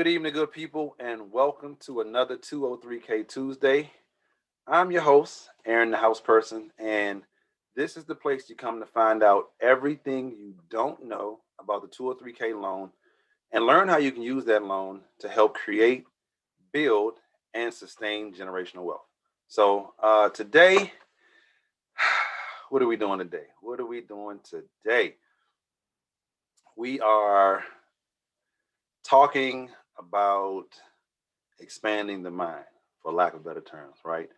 Good evening, good people, and welcome to another 203K Tuesday. I'm your host, Aaron, the house person, and this is the place you come to find out everything you don't know about the 203K loan and learn how you can use that loan to help create, build, and sustain generational wealth. So, today, what are we doing today? What are we doing today? We are talking about expanding the mind, for lack of better terms, right?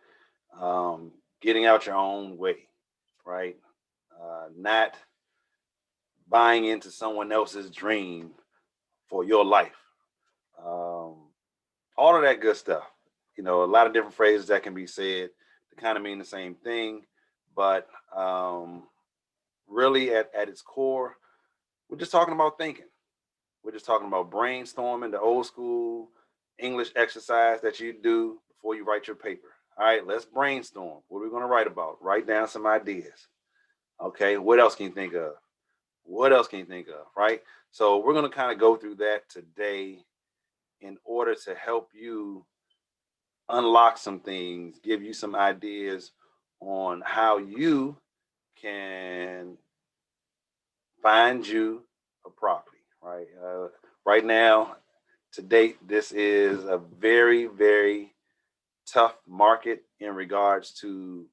Getting out your own way, right? Not buying into someone else's dream for your life. Um, all of that good stuff. A lot of different phrases that can be said to kind of mean the same thing, but really at its core, we're just talking about thinking. We're just talking about brainstorming, the old school English exercise that you do before you write your paper. All right, let's brainstorm. What are we going to write about? Write down some ideas. Okay, what else can you think of? What else can you think of? Right? So we're going to kind of go through that today in order to help you unlock some things, give you some ideas on how you can find you a property, right? Right now, to date, this is a very, very tough market in regards to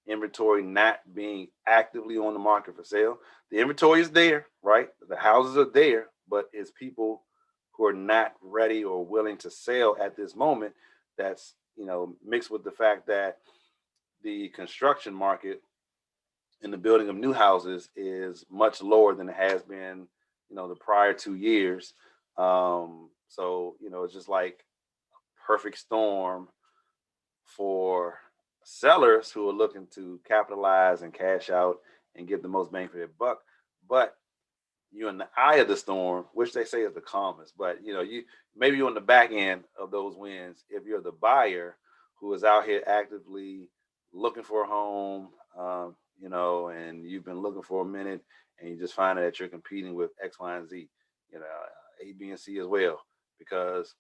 inventory not being actively on the market for sale. The inventory is there, right? The houses are there, but it's people who are not ready or willing to sell at this moment. That's mixed with the fact that the construction market in the building of new houses is much lower than it has been, the prior 2 years. So it's just like a perfect storm for sellers who are looking to capitalize and cash out and get the most bang for their buck. But you're in the eye of the storm, which they say is the calmest. But you maybe you're on the back end of those winds if you're the buyer who is out here actively looking for a home, and you've been looking for a minute, and you just find that you're competing with X, Y, and Z, A, B, and C as well, because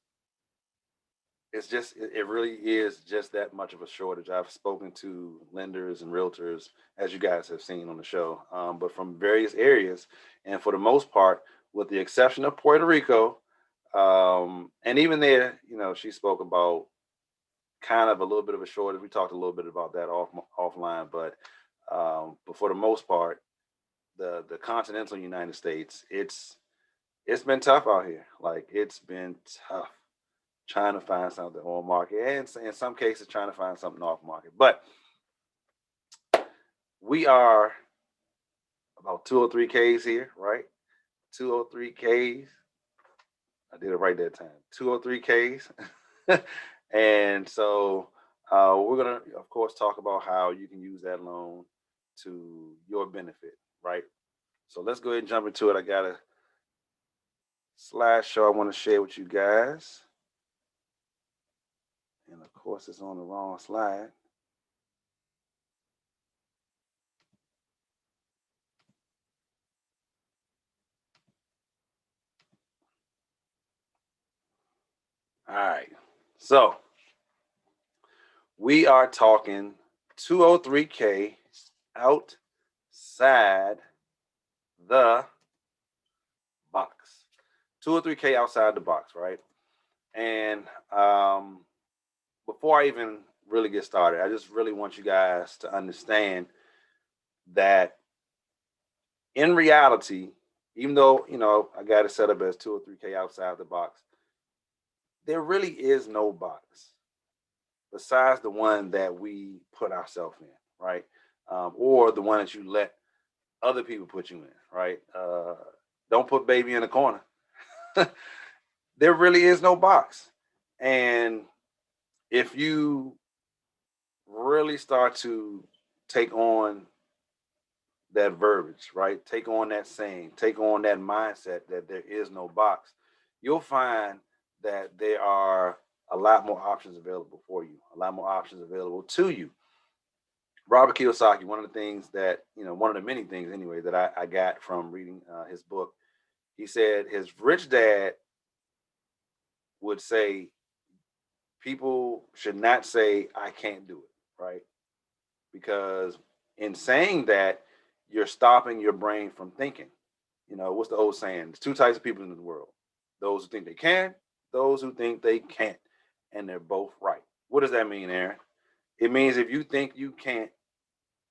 it really is just that much of a shortage. I've spoken to lenders and realtors, as you guys have seen on the show, but from various areas, and for the most part, with the exception of Puerto Rico, and even there, she spoke about kind of a little bit of a shortage. We talked a little bit about that offline, but for the most part, the continental United States, it's been tough out here. Like, it's been tough trying to find something on market, and in some cases trying to find something off market. But we are about 203Ks here, right? 203Ks. I did it right that time. 203Ks. And so we're going to, of course, talk about how you can use that loan to your benefit, right? So let's go ahead and jump into it. I got a slideshow I want to share with you guys. And of course, it's on the wrong slide. All right. So we are talking 203K outside the box. 203K outside the box, right? And before I even really get started, I just really want you guys to understand that in reality, even though, I got it set up as 203K outside the box, there really is no box besides the one that we put ourselves in, right? Or the one that you let other people put you in, right? Don't put baby in a corner. There really is no box. And if you really start to take on that verbiage, right? Take on that saying, take on that mindset that there is no box, you'll find that there are a lot more options available for you, a lot more options available to you. Robert Kiyosaki, one of the things that, one of the many things anyway, that I got from reading his book, he said his rich dad would say people should not say, I can't do it, right? Because in saying that, you're stopping your brain from thinking. What's the old saying? There's two types of people in the world: those who think they can, those who think they can't. And they're both right. What does that mean, Aaron? It means if you think you can't,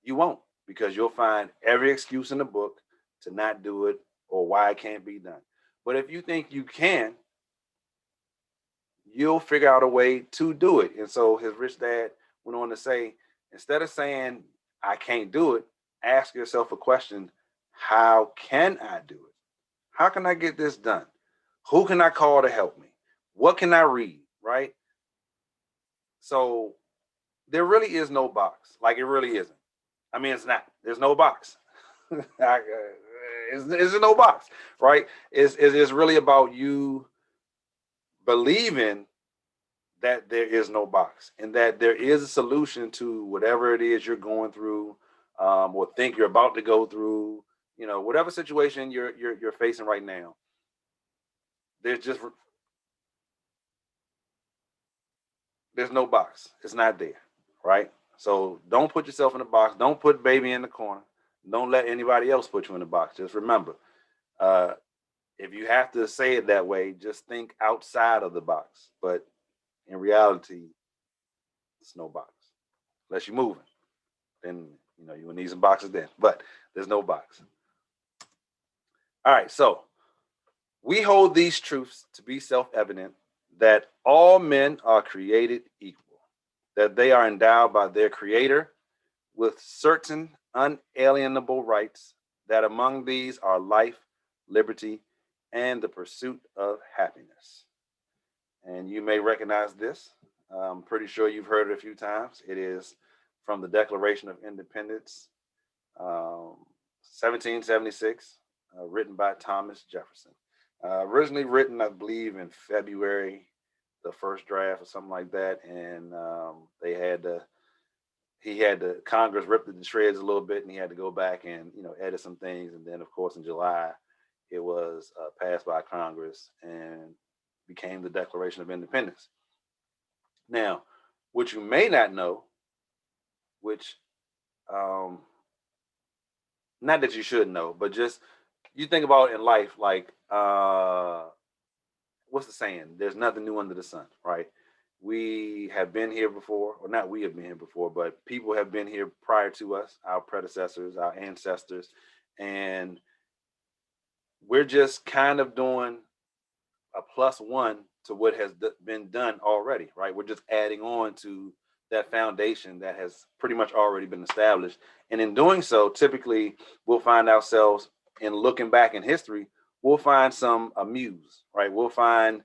you won't, because you'll find every excuse in the book to not do it or why it can't be done. But if you think you can, you'll figure out a way to do it. And so his rich dad went on to say, instead of saying, I can't do it, ask yourself a question: how can I do it? How can I get this done? Who can I call to help me? What can I read? Right? So there really is no box. Like, it really isn't. I mean, it's not. There's no box. It's no box, right? It's really about you believing that there is no box and that there is a solution to whatever it is you're going through, or think you're about to go through. Whatever situation you're facing right now. There's no box. It's not there, right? So don't put yourself in a box. Don't put baby in the corner. Don't let anybody else put you in the box. Just remember, uh, if you have to say it that way, just think outside of the box. But in reality, it's no box. Unless you're moving, then you will need some boxes then. But there's no box. All right, so we hold these truths to be self-evident, that all men are created equal, that they are endowed by their Creator with certain unalienable rights, that among these are life, liberty, and the pursuit of happiness. And you may recognize this. I'm pretty sure you've heard it a few times. It is from the Declaration of Independence, 1776, written by Thomas Jefferson. Originally written, I believe, in February, the first draft or something like that, and Congress ripped it to shreds a little bit, and he had to go back and edit some things, and then of course in July it was passed by Congress and became the Declaration of Independence. Now, what you may not know, which not that you should know, but just you think about in life, like what's the saying? There's nothing new under the sun, right? We have been here before, or not we have been here before, but people have been here prior to us, our predecessors, our ancestors, and we're just kind of doing a plus one to what has been done already, right? We're just adding on to that foundation that has pretty much already been established. And in doing so, typically we'll find ourselves in looking back in history, we'll find some amuse, right? We'll find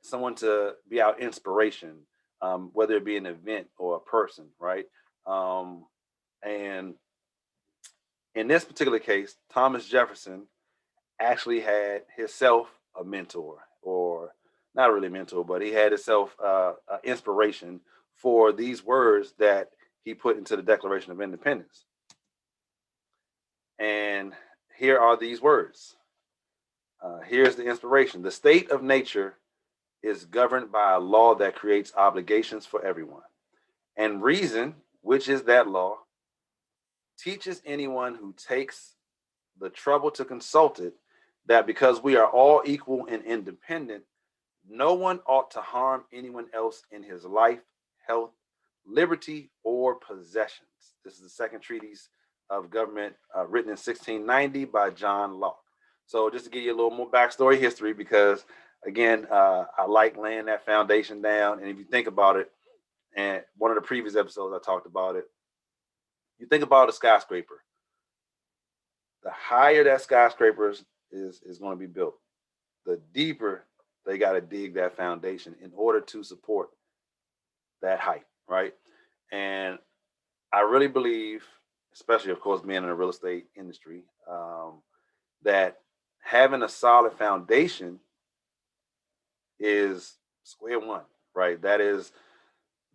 someone to be our inspiration, whether it be an event or a person, right? And in this particular case, Thomas Jefferson actually had himself a mentor, or not really a mentor, but he had himself inspiration for these words that he put into the Declaration of Independence. And here are these words. Here's the inspiration. The state of nature is governed by a law that creates obligations for everyone. And reason, which is that law, teaches anyone who takes the trouble to consult it that because we are all equal and independent, no one ought to harm anyone else in his life, health, liberty, or possessions. This is the second treatise of government, written in 1690 by John Locke. So just to give you a little more backstory history, because again, I like laying that foundation down. And if you think about it, and one of the previous episodes I talked about it, you think about a skyscraper. The higher that skyscraper is going to be built, the deeper they got to dig that foundation in order to support that height, right? And I really believe, especially, of course, being in the real estate industry, that having a solid foundation is square one, right? That is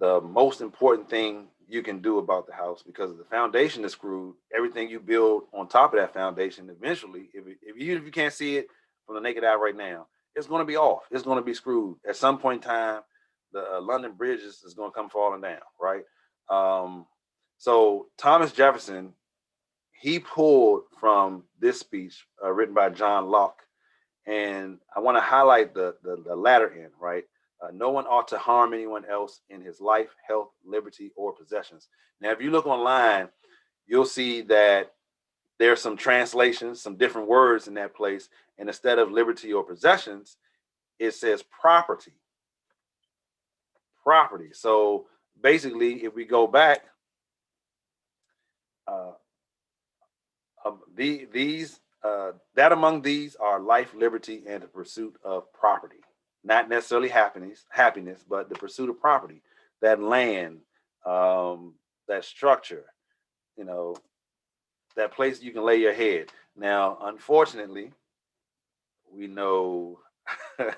the most important thing you can do about the house, because if the foundation is screwed, everything you build on top of that foundation, eventually, if you can't see it from the naked eye right now, it's going to be off. It's going to be screwed. At some point in time, the London Bridge is going to come falling down, right? So Thomas Jefferson, he pulled from this speech written by John Locke, and I want to highlight the latter end, right? No one ought to harm anyone else in his life, health, liberty, or possessions. Now, if you look online, you'll see that there's some translations, some different words in that place, and instead of liberty or possessions, it says property. Property. So basically, if we go back, that among these are life, liberty, and the pursuit of property. Not necessarily happiness, but the pursuit of property, that land, that structure, you know, that place you can lay your head. Now, unfortunately, we know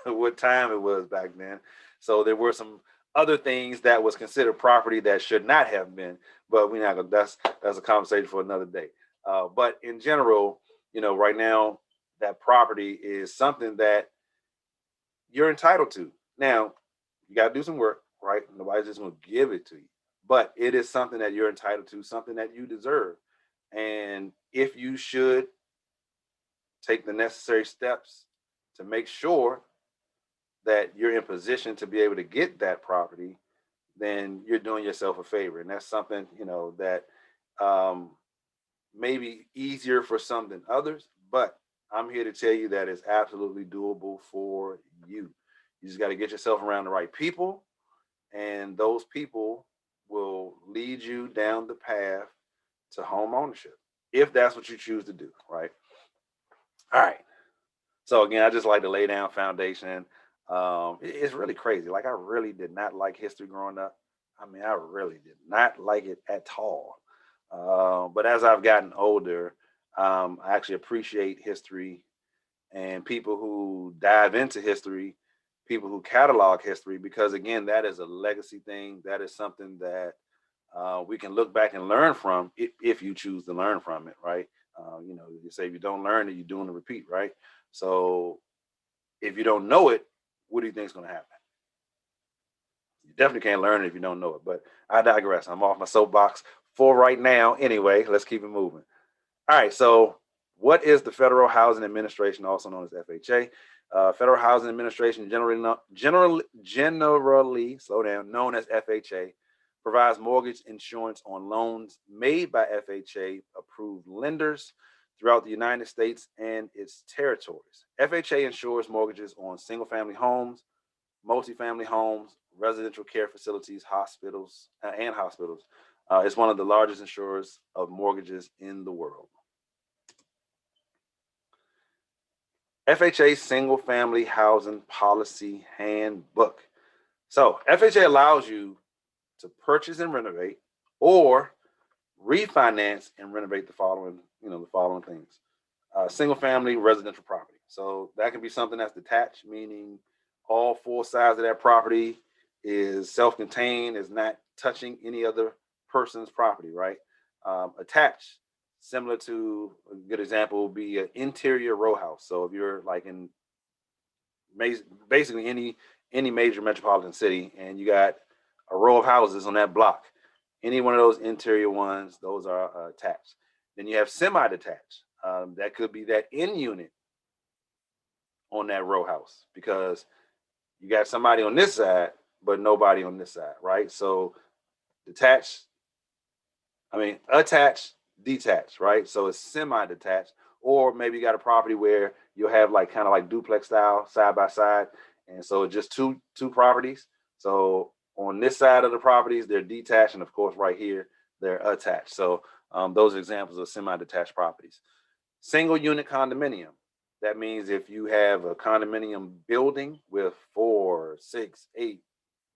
what time it was back then. So there were some other things that was considered property that should not have been, but we're not gonna. That's a conversation for another day. But in general, right now, that property is something that you're entitled to. Now, you got to do some work, right? Nobody's just going to give it to you, but it is something that you're entitled to, something that you deserve. And if you should take the necessary steps to make sure that you're in position to be able to get that property, then you're doing yourself a favor. And that's something, that may be easier for some than others, but I'm here to tell you that it's absolutely doable for you. You just got to get yourself around the right people, and those people will lead you down the path to home ownership if that's what you choose to do, right? All right. So again, I just like to lay down foundation. It's really crazy. Like, I really did not like history growing up. I mean, I really did not like it at all. But as I've gotten older, I actually appreciate history and people who dive into history, people who catalog history, because again, that is a legacy thing. That is something that we can look back and learn from if you choose to learn from it, right? You say if you don't learn it, you're doing a repeat, right? So if you don't know it, what do you think is going to happen? You definitely can't learn it if you don't know it. But I digress. I'm off my soapbox for right now. Anyway, let's keep it moving. All right. So, what is the Federal Housing Administration, also known as FHA? Federal Housing Administration, generally, slow down, known as FHA, provides mortgage insurance on loans made by FHA approved lenders throughout the United States and its territories. FHA insures mortgages on single-family homes, multifamily homes, residential care facilities, hospitals, and hospitals. It's one of the largest insurers of mortgages in the world. FHA Single Family Housing Policy Handbook. So FHA allows you to purchase and renovate, or refinance and renovate the following things. Single family residential property. So that can be something that's detached, meaning all four sides of that property is self-contained, is not touching any other person's property, right? Attached, similar to, a good example would be an interior row house. So if you're like in basically any major metropolitan city and you got a row of houses on that block, any one of those interior ones, those are attached. Then you have semi-detached. That could be that in unit on that row house, because you got somebody on this side, but nobody on this side, right? So attached, detached, right? So it's semi-detached, or maybe you got a property where you'll have like kind of like duplex style side by side, and so just two properties. So on this side of the properties, they're detached, and of course, right here they're attached. So those are examples of semi-detached properties. Single unit condominium. That means if you have a condominium building with 4, 6, 8,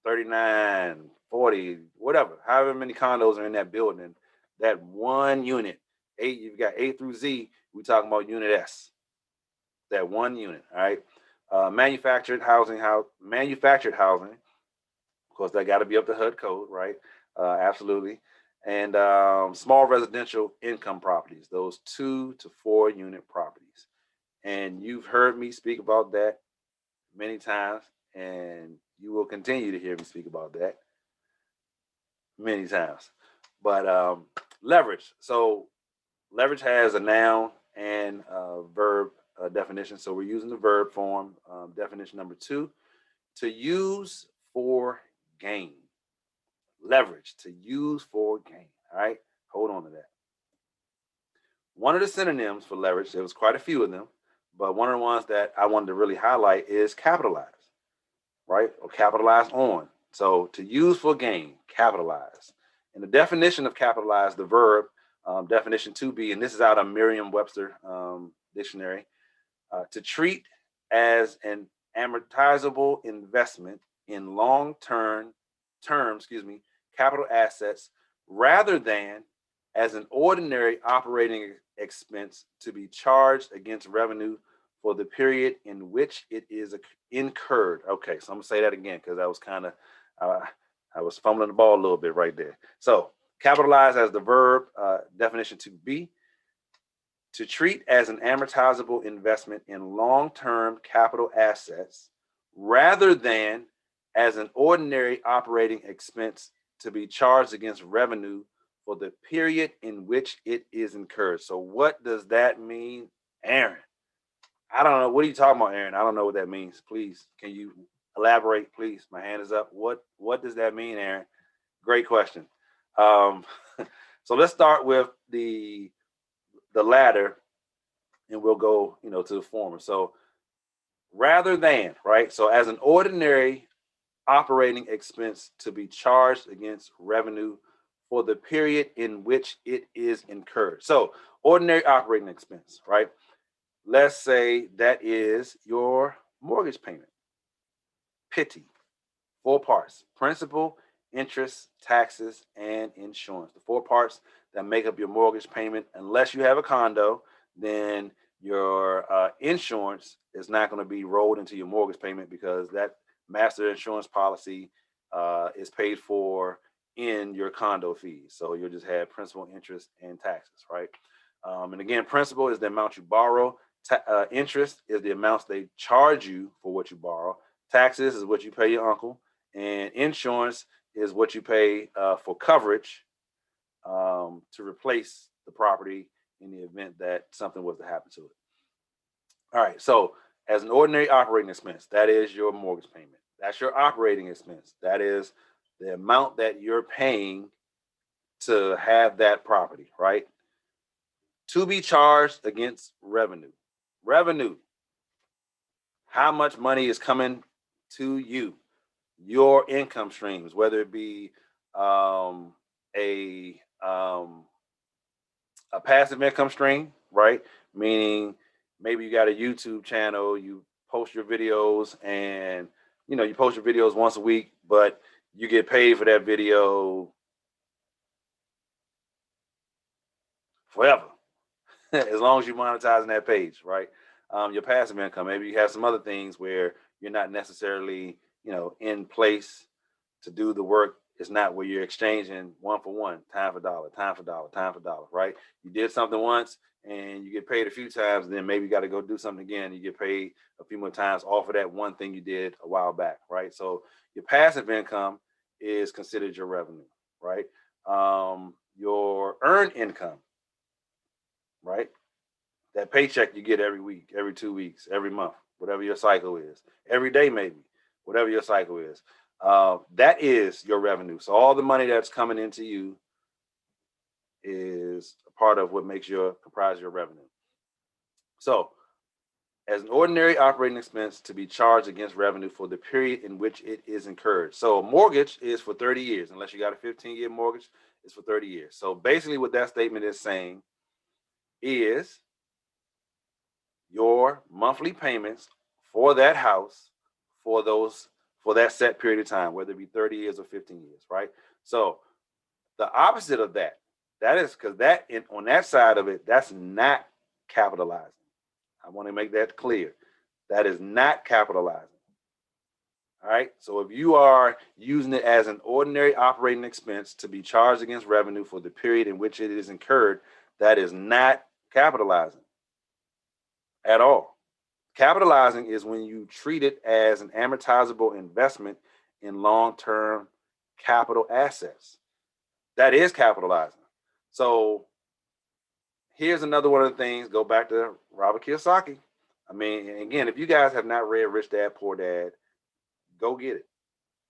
39, 40, whatever, however many condos are in that building, that one unit, you've got A through Z, we're talking about unit S. That one unit, all right? Manufactured housing, of course, that got to be up to HUD code, right? Absolutely. And small residential income properties, those 2 to 4 unit properties. And you've heard me speak about that many times, and you will continue to hear me speak about that many times. But leverage. So leverage has a noun and a verb definition. So we're using the verb form. Definition number 2, to use for gain. Leverage, to use for gain. All right, hold on to that. One of the synonyms for leverage, there was quite a few of them, but one of the ones that I wanted to really highlight is capitalize, right? Or capitalize on. So to use for gain, capitalize. And the definition of capitalize, the verb, definition 2b, and this is out of Merriam-Webster dictionary, to treat as an amortizable investment in long-term capital assets rather than as an ordinary operating expense to be charged against revenue for the period in which it is incurred. Okay, so I'm gonna say that again because I was kind of I was fumbling the ball a little bit right there. So capitalize as the verb, definition 2b, to treat as an amortizable investment in long-term capital assets rather than as an ordinary operating expense to be charged against revenue for the period in which it is incurred. So what does that mean, Aaron? I don't know. What are you talking about, Aaron? I don't know what that means. Please, can you elaborate, please? My hand is up. What does that mean, Aaron? Great question. So let's start with the latter, and we'll go, to the former. So rather than, right? So as an ordinary operating expense to be charged against revenue for the period in which it is incurred. So ordinary operating expense, right? Let's say that is your mortgage payment. Pity. 4 parts: principal, interest, taxes, and insurance. The 4 parts that make up your mortgage payment. Unless you have a condo, then your insurance is not going to be rolled into your mortgage payment because that master insurance policy is paid for in your condo fees. So you'll just have principal, interest, and taxes, right? And again, principal is the amount you borrow. Interest is the amounts they charge you for what you borrow. Taxes is what you pay your uncle. And insurance is what you pay for coverage to replace the property in the event that something was to happen to it. All right, so as an ordinary operating expense, that is your mortgage payment. That's your operating expense. That is the amount that you're paying to have that property, right? To be charged against revenue. Revenue. How much money is coming to you? Your income streams, whether it be a passive income stream, right? Meaning maybe you got a YouTube channel, you post your videos, and you post your videos once a week, but you get paid for that video forever, as long as you're monetizing that page, right? Your passive income, maybe you have some other things where you're not necessarily, in place to do the work. It's not where you're exchanging one for one, time for dollar, time for dollar, time for dollar, right? You did something once and you get paid a few times, and then maybe you got to go do something again. You get paid a few more times off of that one thing you did a while back, right? So your passive income is considered your revenue, right? Your earned income, right? That paycheck you get every week, every 2 weeks, every month, whatever your cycle is, every day maybe, whatever your cycle is. That is your revenue. So all the money that's coming into you is a part of what comprise your revenue. So as an ordinary operating expense to be charged against revenue for the period in which it is incurred. So a mortgage is for 30 years. Unless you got a 15-year mortgage, it's for 30 years. So basically what that statement is saying is your monthly payments for that house for that set period of time, whether it be 30 years or 15 years, right? So the opposite of that is because on that side of it, that's not capitalizing. I want to make that clear. That is not capitalizing. All right. So if you are using it as an ordinary operating expense to be charged against revenue for the period in which it is incurred, that is not capitalizing at all. Capitalizing is when you treat it as an amortizable investment in long-term capital assets. That is capitalizing. So here's another one of the things, go back to Robert Kiyosaki. I mean, again, if you guys have not read Rich Dad, Poor Dad, go get it.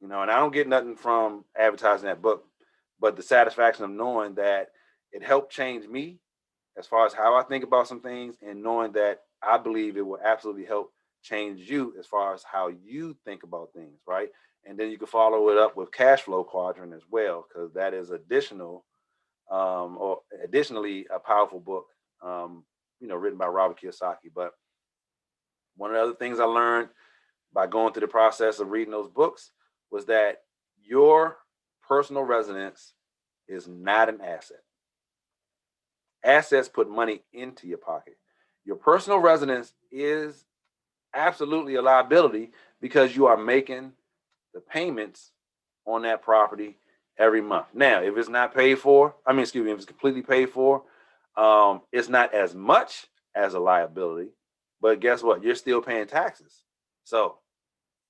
And I don't get nothing from advertising that book, but the satisfaction of knowing that it helped change me as far as how I think about some things, and knowing that I believe it will absolutely help change you as far as how you think about things, right? And then you can follow it up with cash flow quadrant as well, because that is additionally a powerful book, written by Robert Kiyosaki. But one of the other things I learned by going through the process of reading those books was that your personal residence is not an asset. Assets put money into your pocket. Your personal residence is absolutely a liability because you are making the payments on that property every month. Now, if it's not paid for, if it's completely paid for, it's not as much as a liability, but guess what? You're still paying taxes. So,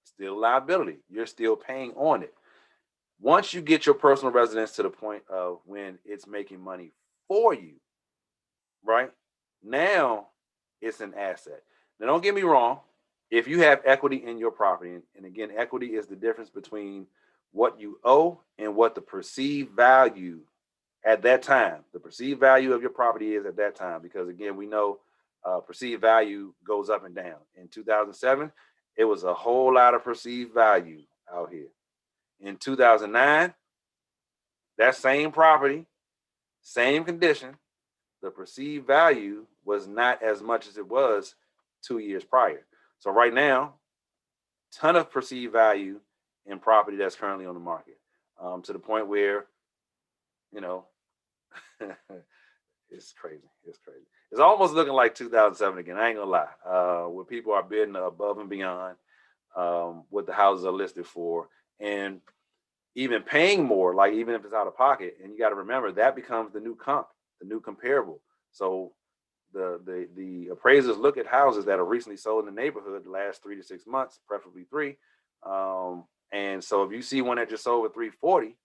still a liability. You're still paying on it. Once you get your personal residence to the point of when it's making money for you, right? Now it's an asset. Now, don't get me wrong. If you have equity in your property, and again, equity is the difference between what you owe and what the perceived value at that time, the perceived value of your property is at that time, because again, we know perceived value goes up and down. In 2007, it was a whole lot of perceived value out here. In 2009, that same property, same condition, the perceived value was not as much as it was 2 years prior. So right now, ton of perceived value in property that's currently on the market, to the point where, you know, it's crazy. It's crazy. It's almost looking like 2007 again. I ain't gonna lie. Where people are bidding above and beyond what the houses are listed for, and even paying more, like even if it's out of pocket. And you got to remember that becomes the new comp, the new comparable. So the appraisers look at houses that are recently sold in the neighborhood the last 3 to 6 months, preferably 3. And so if you see one that just sold with 340,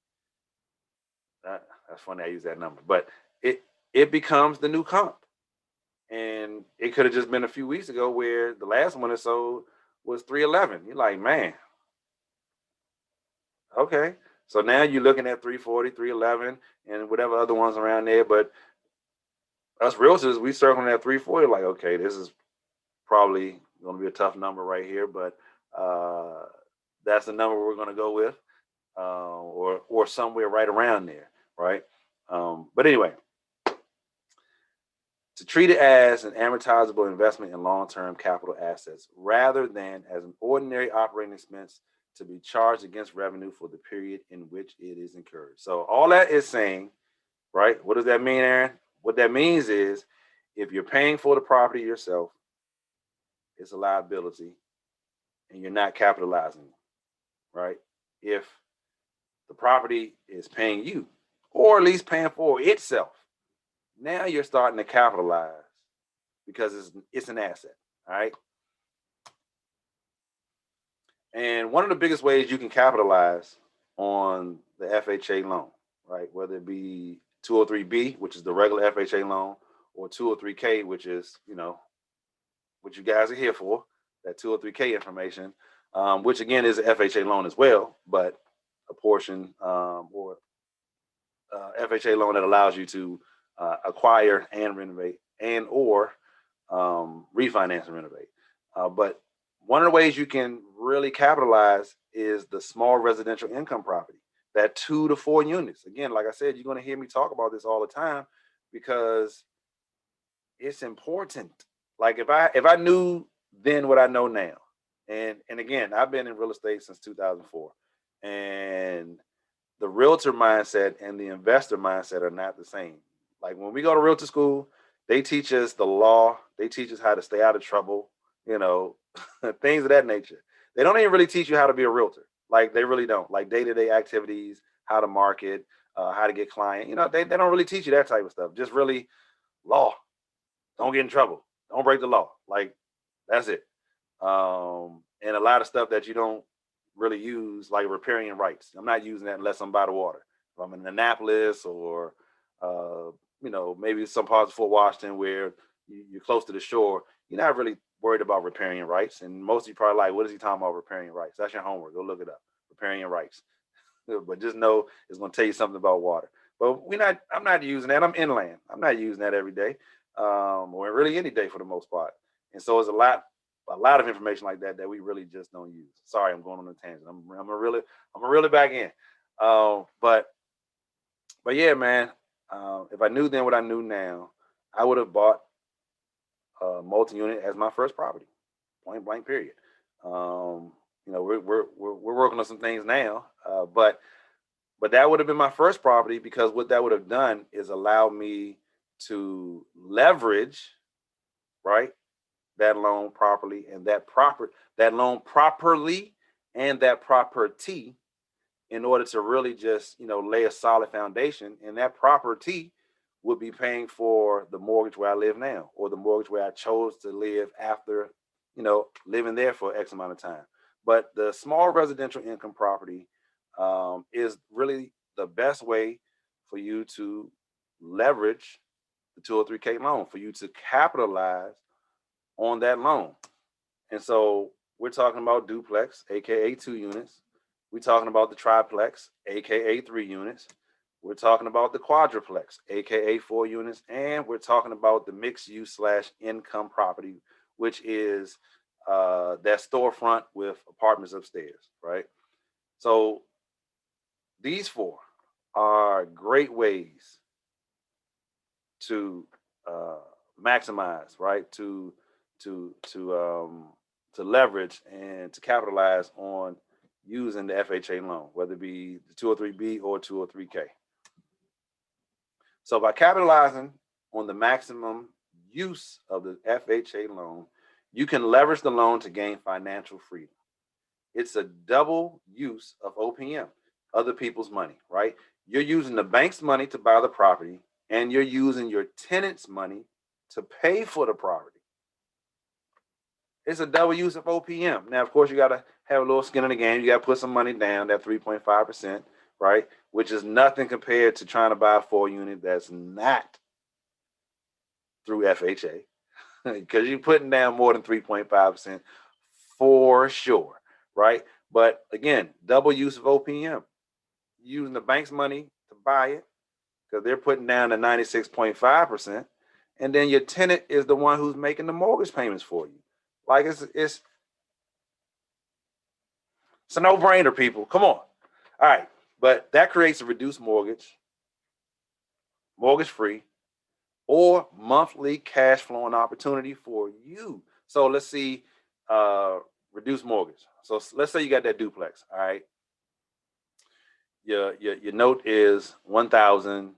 that's funny I use that number, but it becomes the new comp. And it could have just been a few weeks ago where the last one that sold was 311. You're like, man, okay. So now you're looking at 340, 311, and whatever other ones around there. But us realtors, we circling at 340, like, okay, this is probably going to be a tough number right here, but that's the number we're going to go with, or somewhere right around there, right? But anyway, to treat it as an amortizable investment in long-term capital assets rather than as an ordinary operating expense to be charged against revenue for the period in which it is incurred. So all that is saying, right? What does that mean, Aaron? What that means is if you're paying for the property yourself, it's a liability and you're not capitalizing, right? If the property is paying you, or at least paying for itself, now you're starting to capitalize because it's an asset, all right? And one of the biggest ways you can capitalize on the FHA loan, right? Whether it be 203B, which is the regular FHA loan, or 203K, which is, what you guys are here for, that 203K information, which again is an FHA loan as well, but a portion or FHA loan that allows you to acquire and renovate and or refinance and renovate. But one of the ways you can really capitalize is the small residential income property, that 2 to 4 units. Again, like I said, you're going to hear me talk about this all the time because it's important. Like if I knew then what I know now, and again, I've been in real estate since 2004, and the realtor mindset and the investor mindset are not the same. Like when we go to realtor school, they teach us the law, they teach us how to stay out of trouble, things of that nature. They don't even really teach you how to be a realtor. Like they really don't. Like day-to-day activities, how to market, how to get client. They don't really teach you that type of stuff. Just really law. Don't get in trouble. Don't break the law. Like that's it. and a lot of stuff that you don't really use, like riparian rights. I'm not using that unless I'm by the water. If I'm in Annapolis or, maybe some parts of Fort Washington where you're close to the shore, you're not really worried about riparian rights. And most of you probably like, what is he talking about riparian rights? That's your homework. Go look it up. Riparian rights. But just know it's going to tell you something about water. But I'm not using that. I'm inland. I'm not using that every day, or really any day for the most part. And so it's a lot of information like that we really just don't use. Sorry, I'm going on a tangent. I'm a really back in. But yeah, man. If I knew then what I knew now, I would have bought a multi-unit as my first property, point blank. Period. We're working on some things now, but that would have been my first property, because what that would have done is allow me to leverage, right, that loan properly and that loan properly and that property, in order to really just lay a solid foundation. And that property would be paying for the mortgage where I live now, or the mortgage where I chose to live after living there for X amount of time. But the small residential income property is really the best way for you to leverage the 203K loan, for you to capitalize on that loan. And so we're talking about duplex, aka 2 units. We're talking about the triplex, aka 3 units. We're talking about the quadruplex, aka 4 units, and we're talking about the mixed use / income property, which is that storefront with apartments upstairs, right? So these 4 are great ways to maximize, right? To leverage and to capitalize on using the FHA loan, whether it be the 203B or 203K. So by capitalizing on the maximum use of the FHA loan, you can leverage the loan to gain financial freedom. It's a double use of OPM, other people's money, right? You're using the bank's money to buy the property, and you're using your tenant's money to pay for the property. It's a double use of OPM. Now, of course, you got to have a little skin in the game. You got to put some money down, that 3.5%, right? Which is nothing compared to trying to buy a 4 unit that's not through FHA, because you're putting down more than 3.5% for sure, right? But again, double use of OPM. Using the bank's money to buy it, because they're putting down the 96.5%, and then your tenant is the one who's making the mortgage payments for you. Like it's a no-brainer, people. Come on. All right. But that creates a reduced mortgage free, or monthly cash flowing opportunity for you. So let's see, reduced mortgage. So let's say you got that duplex. All right. Your note is 1,000,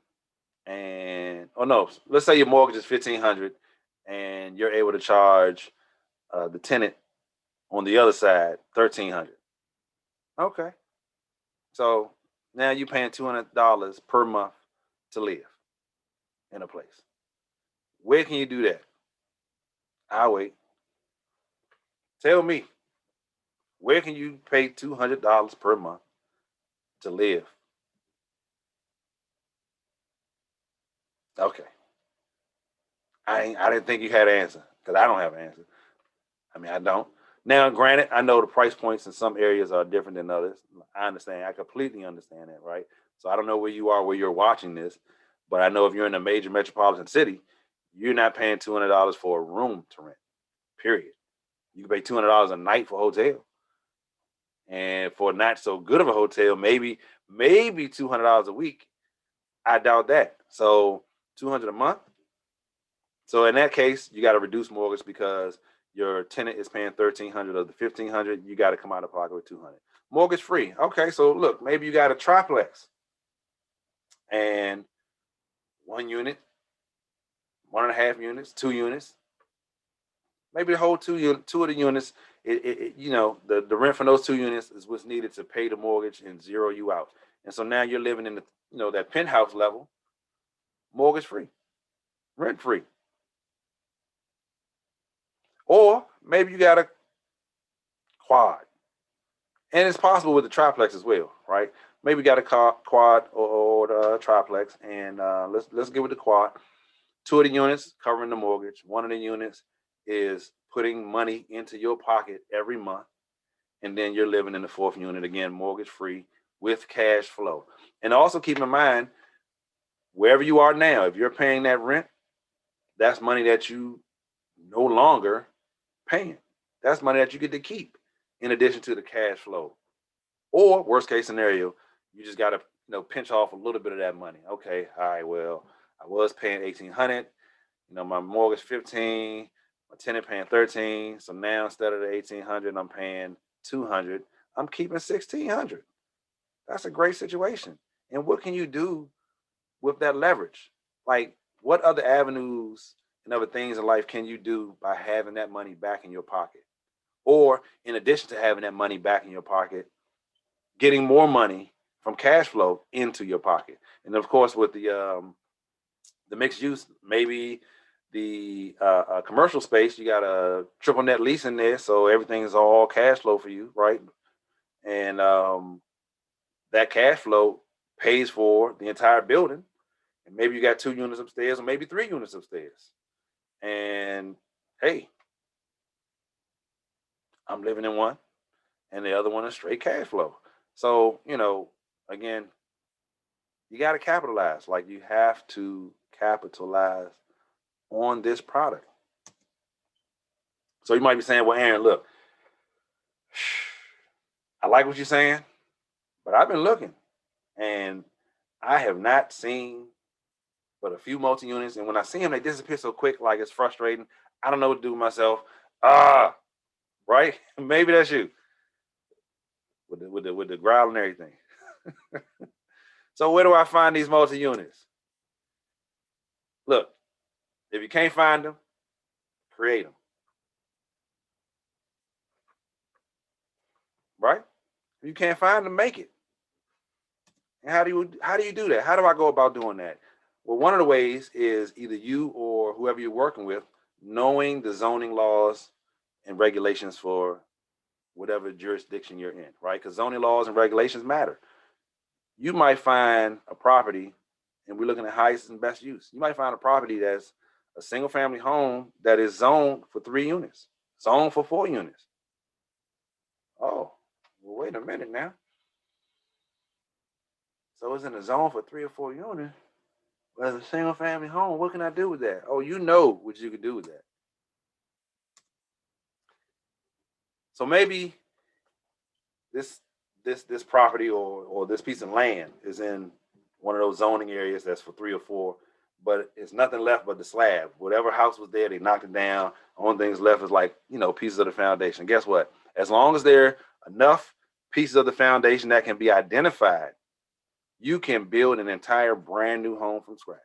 and let's say your mortgage is 1,500, and you're able to charge the tenant on the other side 1,300. Okay. So now you're paying $200 per month to live in a place. Where can you do that? I'll wait. Tell me, where can you pay $200 per month to live? Okay. I didn't think you had an answer, because I don't have an answer. I mean, I don't. Now, granted, I know the price points in some areas are different than others. I understand. I completely understand that, right? So I don't know where you are, where you're watching this, but I know if you're in a major metropolitan city, you're not paying $200 for a room to rent, period. You can pay $200 a night for a hotel. And for not so good of a hotel, maybe $200 a week. I doubt that. So $200 a month. So in that case, you got to reduce mortgage, because your tenant is paying $1,300 of the $1,500. You got to come out of pocket with $200. Mortgage free. Okay, so look, maybe you got a triplex, and 1 unit, 1.5 units, 2 units, maybe the whole two of the units. The rent for those 2 units is what's needed to pay the mortgage and zero you out. And so now you're living in that penthouse level, mortgage free, rent free. Or maybe you got quad. And it's possible with the triplex as well, right? Maybe you got a quad or the triplex, and let's get with the quad. 2 of the units covering the mortgage. 1 of the units is putting money into your pocket every month, and then you're living in the 4th unit, again, mortgage free with cash flow. And also keep in mind, wherever you are now, if you're paying that rent, that's money that you no longer paying. That's money that you get to keep in addition to the cash flow. Or worst case scenario, you just got to pinch off a little bit of that money. Okay, all right, well, I was paying $1,800. My mortgage 15, my tenant paying 13. So now instead of the 1,800, I'm paying 200. I'm keeping 1,600. That's a great situation. And what can you do with that leverage? Like, what other avenues and other things in life can you do by having that money back in your pocket? Or in addition to having that money back in your pocket, getting more money from cash flow into your pocket. And of course, with the mixed use, maybe the commercial space, you got a triple net lease in there, so everything is all cash flow for you, right? And that cash flow pays for the entire building. And maybe you got 2 units upstairs, or maybe 3 units upstairs. And hey, I'm living in one, and the other one is straight cash flow. So, again, you got to capitalize. Like, you have to capitalize on this product. So you might be saying, well, Aaron, look, I like what you're saying, but I've been looking and I have not seen but a few multi-units. And when I see them, they disappear so quick, like it's frustrating. I don't know what to do with myself. Right? Maybe that's you with the growl and everything. So where do I find these multi-units? Look, if you can't find them, create them. Right? If you can't find them, make it. And how do you do that? How do I go about doing that? Well, one of the ways is either you or whoever you're working with knowing the zoning laws and regulations for whatever jurisdiction you're in, right? Because zoning laws and regulations matter. You might find a property, and we're looking at highest and best use. You might find a property that's a single family home that is zoned for 3 units, zoned for 4 units. Oh, well, wait a minute now. So it's in a zone for 3 or 4 units. But as a single family home, what can I do with that? Oh, you know what you can do with that. So maybe this property or this piece of land is in one of those zoning areas that's for 3 or 4, but it's nothing left but the slab. Whatever house was there, they knocked it down. Only things left is like, pieces of the foundation. Guess what? As long as there are enough pieces of the foundation that can be identified, you can build an entire brand new home from scratch.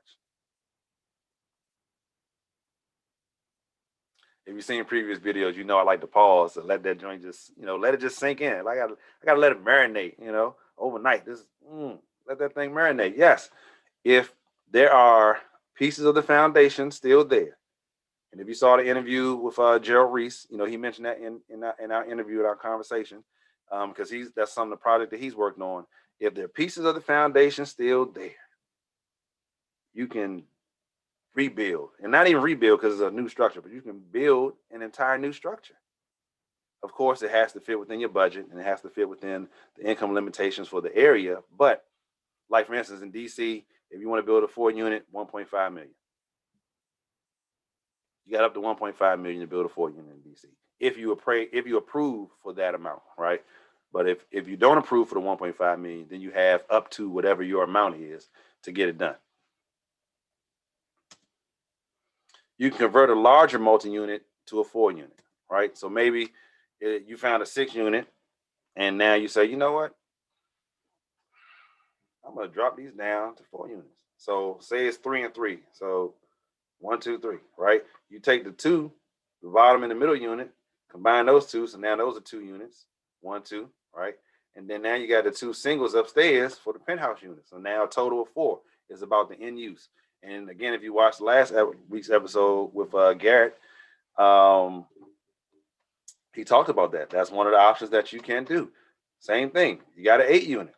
If you've seen previous videos, I like to pause and let that joint just, let it just sink in. I gotta let it marinate, overnight. Let that thing marinate. Yes, if there are pieces of the foundation still there, and if you saw the interview with Gerald Reese, he mentioned that in our interview, in our conversation, because that's some of the project that he's working on. If there are pieces of the foundation still there, you can rebuild, and not even rebuild because it's a new structure, but you can build an entire new structure. Of course, it has to fit within your budget, and it has to fit within the income limitations for the area. But like, for instance, in DC, if you want to build a 4 unit, 1.5 million. You got up to 1.5 million to build a 4 unit in DC. If you approve for that amount, right? But if you don't approve for the 1.5 million, then you have up to whatever your amount is to get it done. You can convert a larger multi-unit to a 4 unit, right? So maybe you found a 6 unit, and now you say, you know what? I'm gonna drop these down to 4 units. So say it's 3 and 3. So 1, 2, 3, right? You take the 2, the bottom and the middle unit, combine those 2. So now those are 2 units, 1, 2, right? And then now you got the 2 singles upstairs for the penthouse unit. So now a total of 4 is about the end use. And again, if you watched last week's episode with Garrett, He talked about that. That's one of the options that you can do. Same thing. You got an 8-unit.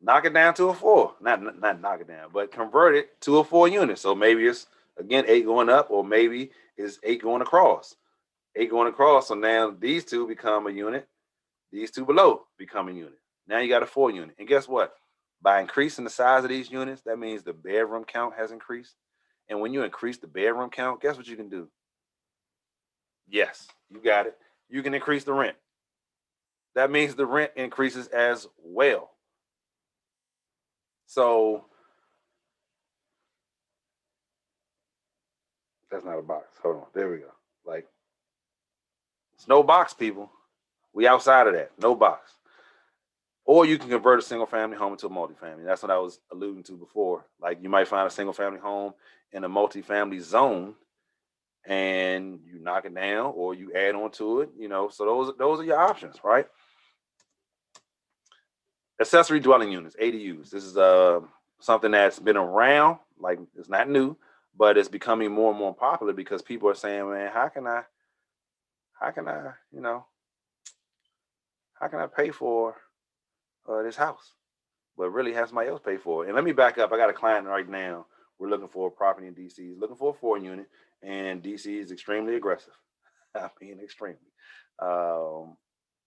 Knock it down to a 4. Not knock it down, but convert it to a 4-unit. So maybe it's again 8 going up, or maybe it's 8 going across. 8 going across. So now these two become a unit. These two below become a unit. Now you got a 4-unit. And guess what? By increasing the size of these units, that means the bedroom count has increased. And when you increase the bedroom count, guess what you can do? Yes, you got it. You can increase the rent. That means the rent increases as well. So that's not a box. Hold on. There we go. Like, it's no box, people. We outside of that. No box. Or you can convert a single family home into a multifamily. That's what I was alluding to before. Like, you might find a single family home in a multifamily zone and you knock it down or you add on to it, So those are your options, right? Accessory dwelling units, ADUs. This is something that's been around, like it's not new, but it's becoming more and more popular because people are saying, man, how can I, how can I pay for this house, but really have somebody else pay for it? And let me back up. I got a client right now. We're looking for a property in DC. He's looking for a 4-unit, and DC is extremely aggressive. I mean, extremely. And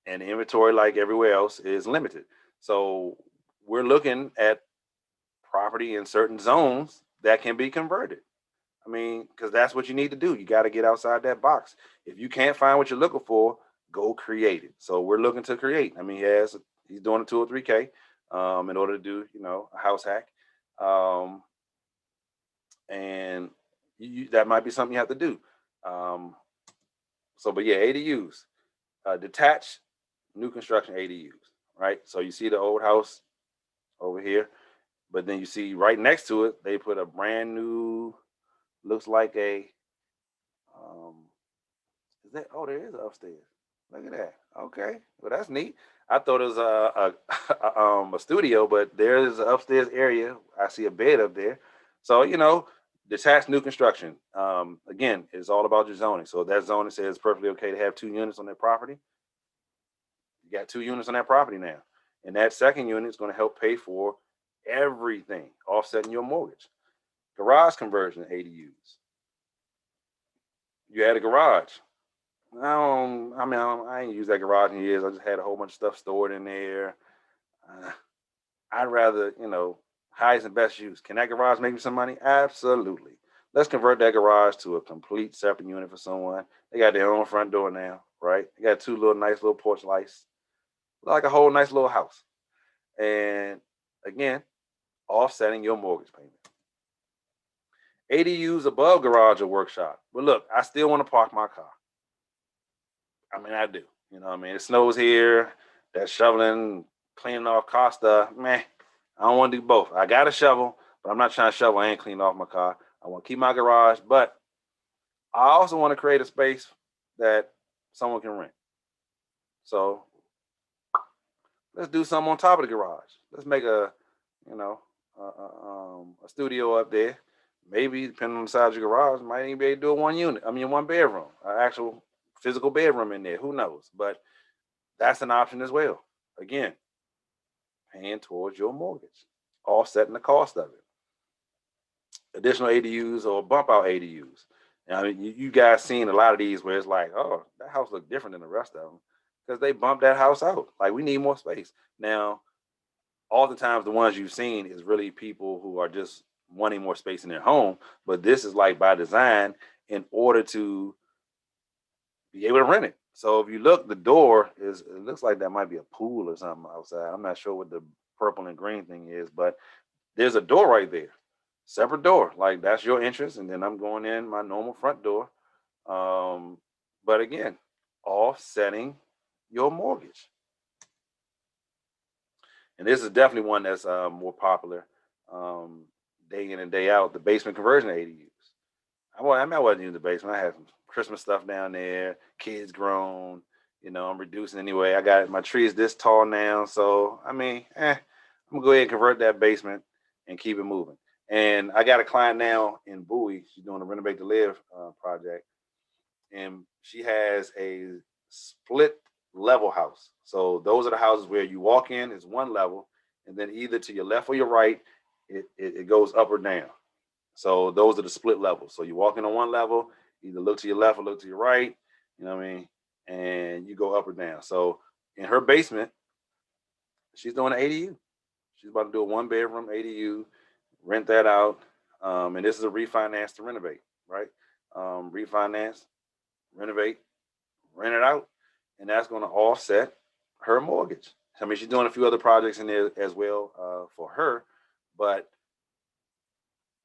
the inventory, like everywhere else, is limited. So we're looking at property in certain zones that can be converted. I mean, because that's what you need to do. You got to get outside that box. If you can't find what you're looking for, go create it. So we're looking to create. I mean, he's doing a 203K in order to do, a house hack. And that might be something you have to do. But yeah, ADUs, detached new construction ADUs, right? So you see the old house over here, but then you see right next to it, they put a brand new, looks like a, there is an upstairs. Look at that. Okay, well that's neat. I thought it was a studio, but there is an upstairs area. I see a bed up there. So detached new construction. Again, it's all about your zoning. So if that zoning says it's perfectly okay to have 2 units on that property, you got 2 units on that property now, and that second unit is going to help pay for everything, offsetting your mortgage. Garage conversion ADUs. You had a garage. I ain't used that garage in years. I just had a whole bunch of stuff stored in there. I'd rather, highest and best use. Can that garage make me some money? Absolutely. Let's convert that garage to a complete separate unit for someone. They got their own front door now, right? They got 2 nice little porch lights, like a whole nice little house. And again, offsetting your mortgage payment. ADUs above garage or workshop. But look, I still want to park my car. I mean, I do. It snows here. That shoveling, cleaning off car stuff, man, I don't want to do both. I got a shovel, but I'm not trying to shovel and clean off my car. I want to keep my garage, but I also want to create a space that someone can rent. So let's do something on top of the garage. Let's make a studio up there. Maybe depending on the size of your garage, might even be able to do a 1 bedroom, an actual physical bedroom in there. Who knows? But that's an option as well. Again, paying towards your mortgage, offsetting the cost of it. Additional ADUs or bump out ADUs. I mean, you guys seen a lot of these where it's like, oh, that house look different than the rest of them because they bumped that house out. Like, we need more space. Now, oftentimes the ones you've seen is really people who are just wanting more space in their home, but this is like by design in order to be able to rent it. So if you look, the door it looks like that might be a pool or something outside. I'm not sure what the purple and green thing is, but there's a door right there, separate door. Like, that's your entrance, and then I'm going in my normal front door. But again, offsetting your mortgage. And this is definitely one that's more popular day in and day out. The basement conversion ADUs. I wasn't using the basement. I had some Christmas stuff down there. Kids grown. I'm reducing anyway. I got my trees this tall now, so I'm gonna go ahead and convert that basement and keep it moving. And I got a client now in Bowie. She's doing a Renovate-to-Live project, and she has a split level house. So those are the houses where you walk in is one level, and then either to your left or your right, it goes up or down. So those are the split levels. So you walk in on one level, either look to your left or look to your right, you know what I mean? And you go up or down. So in her basement, she's doing an ADU. She's about to do a 1-bedroom ADU, rent that out. And this is a refinance to renovate, right? Refinance, renovate, rent it out, and that's going to offset her mortgage. I mean, she's doing a few other projects in there as well for her, but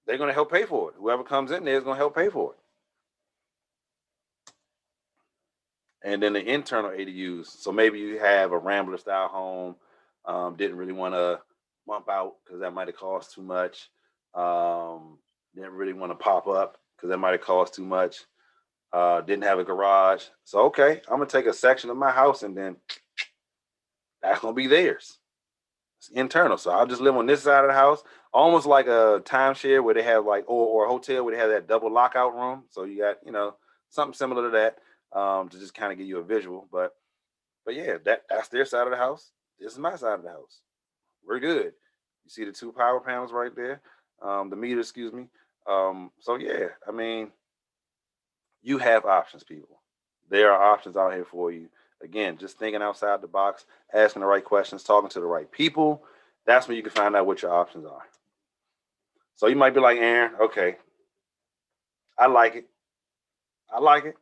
they're going to help pay for it. Whoever comes in there is going to help pay for it. And then the internal ADUs. So maybe you have a Rambler style home, didn't really want to bump out because that might have cost too much. Didn't really want to pop up because that might have cost too much. Didn't have a garage. So, okay, I'm going to take a section of my house and then that's going to be theirs. It's internal. So I'll just live on this side of the house, almost like a timeshare where they have like, or a hotel where they have that double lockout room. So you got, something similar to that to just kind of give you a visual. But yeah, that's their side of the house. This is my side of the house. We're good. You see the 2 power panels right there, the meter, excuse me. So yeah, I mean, you have options, people. There are options out here for you. Again, just thinking outside the box, asking the right questions, talking to the right people. That's when you can find out what your options are. So you might be like, Aaron, okay, I like it. I like it.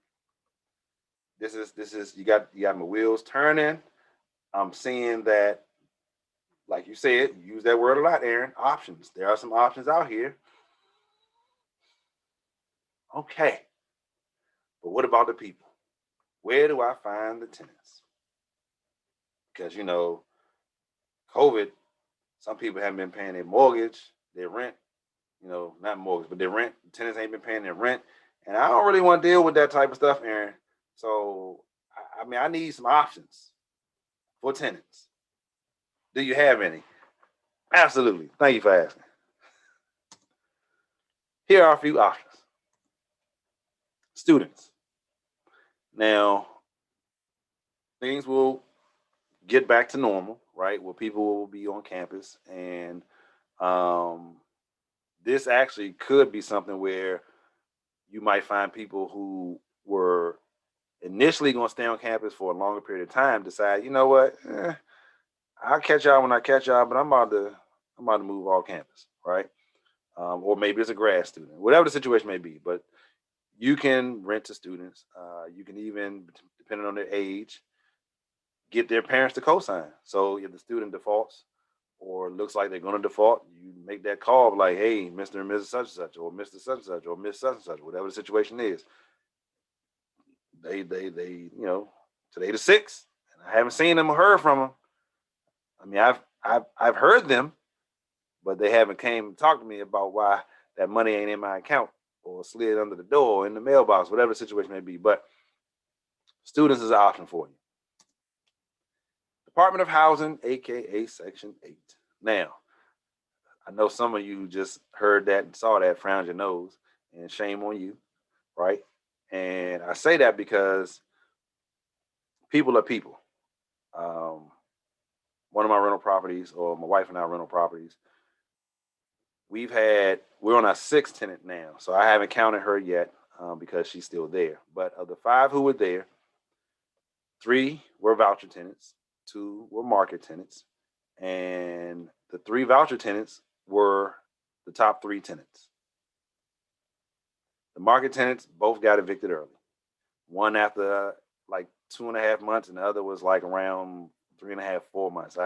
This is you got my wheels turning. I'm seeing that, like you said, you use that word a lot, Aaron. Options. There are some options out here. Okay. But what about the people? Where do I find the tenants? Because COVID, some people haven't been paying their mortgage, their rent, not mortgage, but their rent. Tenants ain't been paying their rent. And I don't really want to deal with that type of stuff, Aaron. So, I need some options for tenants. Do you have any? Absolutely. Thank you for asking. Here are a few options. Students. Now, things will get back to normal, right? Where people will be on campus. And this actually could be something where you might find people who were initially going to stay on campus for a longer period of time decide, you know what, I'll catch y'all when I catch y'all, but I'm about to move off campus, right? Or maybe it's a grad student, whatever the situation may be. But you can rent to students. You can even, depending on their age, get their parents to co-sign. So if the student defaults or looks like they're going to default, you make that call like, hey, Mr. and Mrs. Such and Such, or Mr. Such and Such, or Miss Such and Such, whatever the situation is. They today the 6th, and I haven't seen them or heard from them. I mean, I've heard them, but they haven't came and talked to me about why that money ain't in my account or slid under the door or in the mailbox, whatever the situation may be. But students is an option for you. Department of Housing, aka Section 8. Now, I know some of you just heard that and saw that, frowned your nose, and shame on you, right? And I say that because people are people. One of my rental properties, or my wife and I rental properties, we're on our 6th tenant now. So I haven't counted her yet because she's still there. But of the 5 who were there, 3 were voucher tenants, 2 were market tenants, and the 3 voucher tenants were the top 3 tenants. The market tenants both got evicted early. One after like 2.5 months, and the other was like around 3.5, 4 months.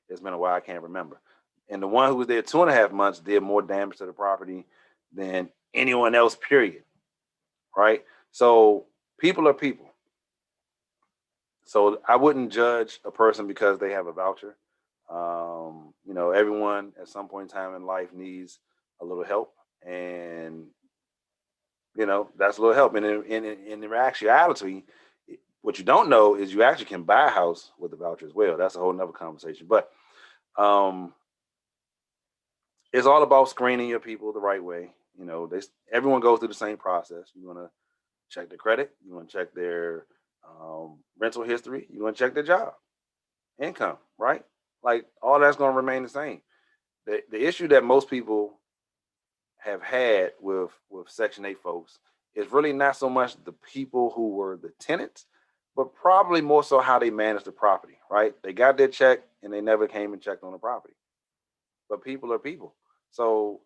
It's been a while, I can't remember. And the one who was there 2.5 months did more damage to the property than anyone else, period. Right? So people are people. So I wouldn't judge a person because they have a voucher. Everyone at some point in time in life needs a little help, and that's a little help. And in actuality, what you don't know is you actually can buy a house with a voucher as well. That's a whole nother conversation. But it's all about screening your people the right way. Everyone goes through the same process. You want to check their credit. You want to check their rental history. You want to check their job, income, right? Like all that's going to remain the same. The issue that most people have had with Section 8 folks is really not so much the people who were the tenants, but probably more so how they managed the property, right? They got their check and they never came and checked on the property. But people are people. So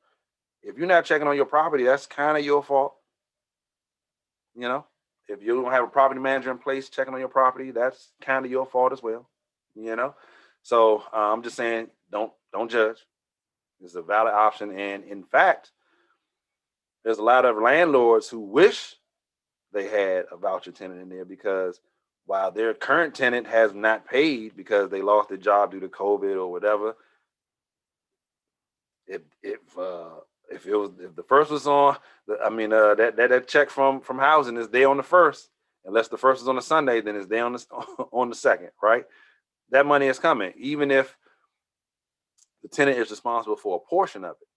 if you're not checking on your property, that's kind of your fault. You know, if you don't have a property manager in place checking on your property, that's kind of your fault as well. You know, so I'm just saying, don't judge. It's a valid option, and in fact, there's a lot of landlords who wish they had a voucher tenant in there because while their current tenant has not paid because they lost their job due to COVID or whatever, if the first was on, that check from housing is there on the first. Unless the first is on a Sunday, then it's there on the on the second, right? That money is coming, even if the tenant is responsible for a portion of it.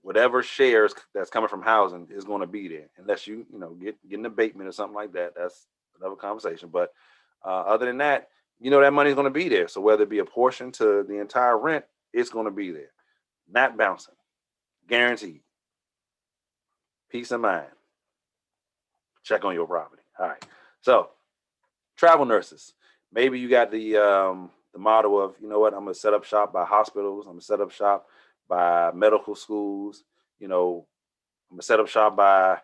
Whatever shares that's coming from housing is going to be there, unless get an abatement or something like that. That's another conversation. But other than that, that money is going to be there. So whether it be a portion to the entire rent, it's going to be there, not bouncing, guaranteed. Peace of mind. Check on your property. All right. So travel nurses. Maybe you got the model of, I'm gonna set up shop by hospitals. I'm gonna set up shop by medical schools. I'm gonna set up shop by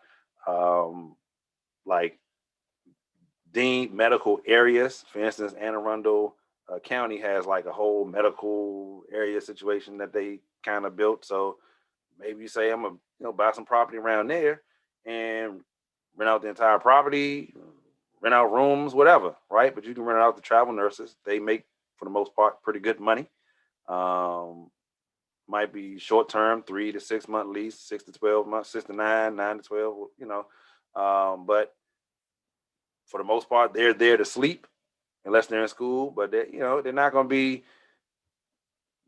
like deemed medical areas. For instance, Anne Arundel County has like a whole medical area situation that they kind of built. So maybe you say I'm gonna buy some property around there and rent out the entire property, rent out rooms, whatever, right? But you can rent out the travel nurses. They make, for the most part, pretty good money. Might be short term, 3 to 6 month lease, 6 to 12 months, 6 to 9, 9 to 12, but for the most part, they're there to sleep unless they're in school, but they're not going to be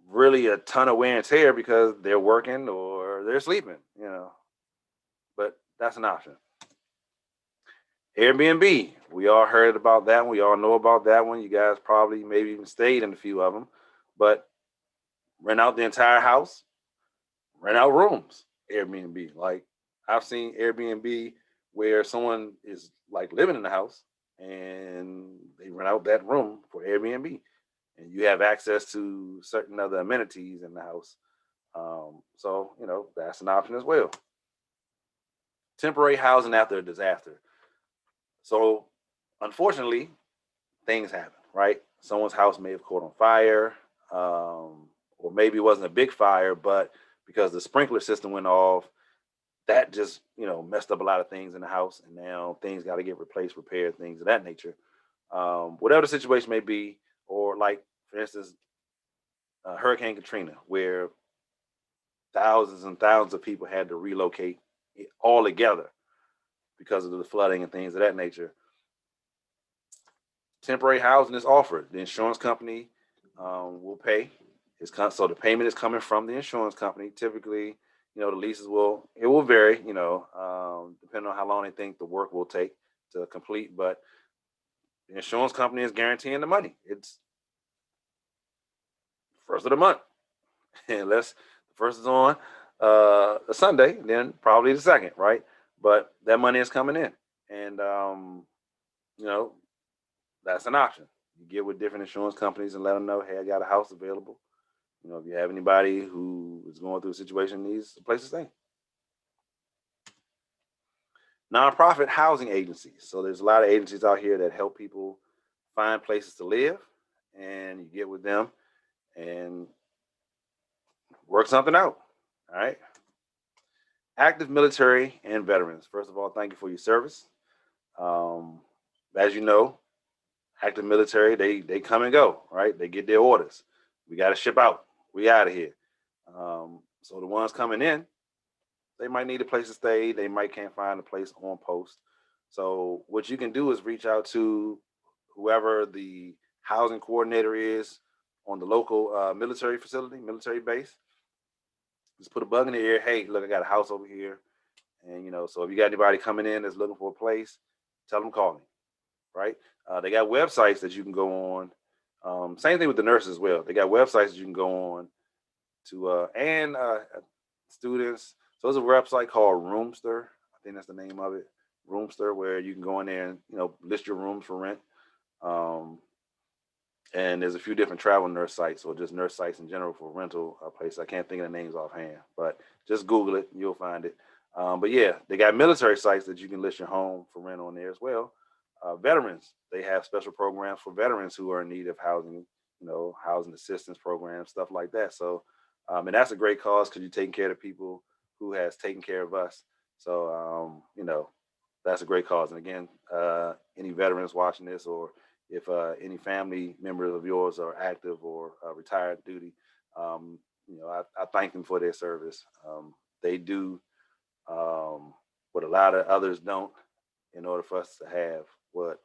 really a ton of wear and tear because they're working or they're sleeping. But that's an option. Airbnb, we all heard about that one. We all know about that one. You guys probably maybe even stayed in a few of them, but rent out the entire house, rent out rooms. Airbnb, like I've seen Airbnb where someone is like living in the house and they rent out that room for Airbnb, and you have access to certain other amenities in the house. So that's an option as well. Temporary housing after a disaster. So unfortunately, things happen, right? Someone's house may have caught on fire, or maybe it wasn't a big fire, but because the sprinkler system went off, that just messed up a lot of things in the house, and now things got to get replaced, repaired, things of that nature. Whatever the situation may be, or like for instance, Hurricane Katrina, where thousands and thousands of people had to relocate all together because of the flooding and things of that nature. Temporary housing is offered. The insurance company will pay. So the payment is coming from the insurance company. Typically, the leases will vary, depending on how long they think the work will take to complete. But the insurance company is guaranteeing the money. It's first of the month, unless the first is on a Sunday, then probably the second, right? But that money is coming in, and that's an option. You get with different insurance companies and let them know, hey, I got a house available. If you have anybody who is going through a situation needs a place to stay. Nonprofit housing agencies. So there's a lot of agencies out here that help people find places to live, and you get with them and work something out. All right. Active military and veterans. First of all, thank you for your service. As you know, active military, they come and go, right? They get their orders. We got to ship out. We out of here. So the ones coming in, they might need a place to stay. They might can't find a place on post. So what you can do is reach out to whoever the housing coordinator is on the local military facility, military base, Just put a bug in the ear. Hey, look, I got a house over here, and so if you got anybody coming in that's looking for a place, tell them call me. Right? They got websites that you can go on. Same thing with the nurses as well. They got websites that you can go on to and students. So there's a website called Roomster. I think that's the name of it. Roomster, where you can go in there and list your rooms for rent. Um, and there's a few different travel nurse sites or just nurse sites in general for rental places. I can't think of the names offhand, but just Google it and you'll find it. But yeah, they got military sites that you can list your home for rent on there as well. Veterans, they have special programs for veterans who are in need of housing, housing assistance programs, stuff like that. So, and that's a great cause because you're taking care of the people who has taken care of us. So, that's a great cause. And again, any veterans watching this, or if any family members of yours are active or retired duty, I thank them for their service. They do what a lot of others don't in order for us to have what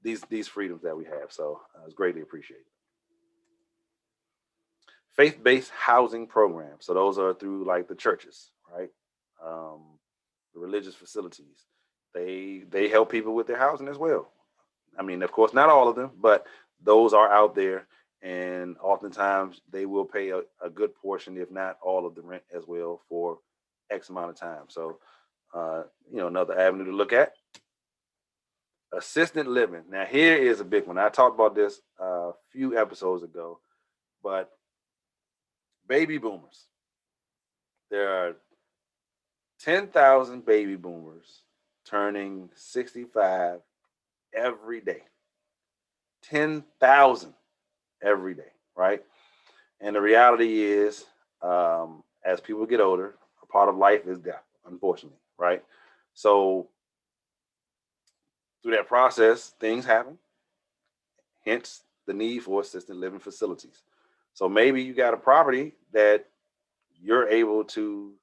these freedoms that we have. So it's greatly appreciated. Faith-based housing programs. So those are through like the churches, right? The religious facilities. They help people with their housing as well. I mean, of course, not all of them, but those are out there, and oftentimes they will pay a good portion, if not all of the rent as well, for X amount of time. So, another avenue to look at. Assisted living. Now, here is a big one. I talked about this a few episodes ago, but baby boomers. There are 10,000 baby boomers turning 65 every day. 10,000 every day, right? And the reality is, as people get older, a part of life is death, unfortunately, right? So through that process, things happen, hence the need for assisted living facilities. So maybe you got a property that you're able to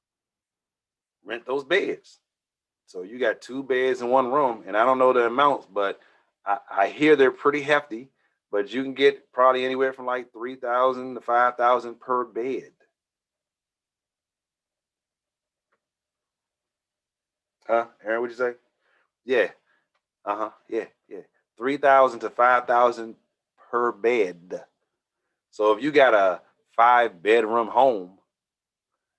rent those beds. So you got 2 beds in one room, and I don't know the amounts, but I hear they're pretty hefty. But you can get probably anywhere from like 3,000 to 5,000 per bed. Huh, Aaron? What'd you say? Yeah. Yeah. 3,000 to 5,000 per bed. So if you got a 5-bedroom home,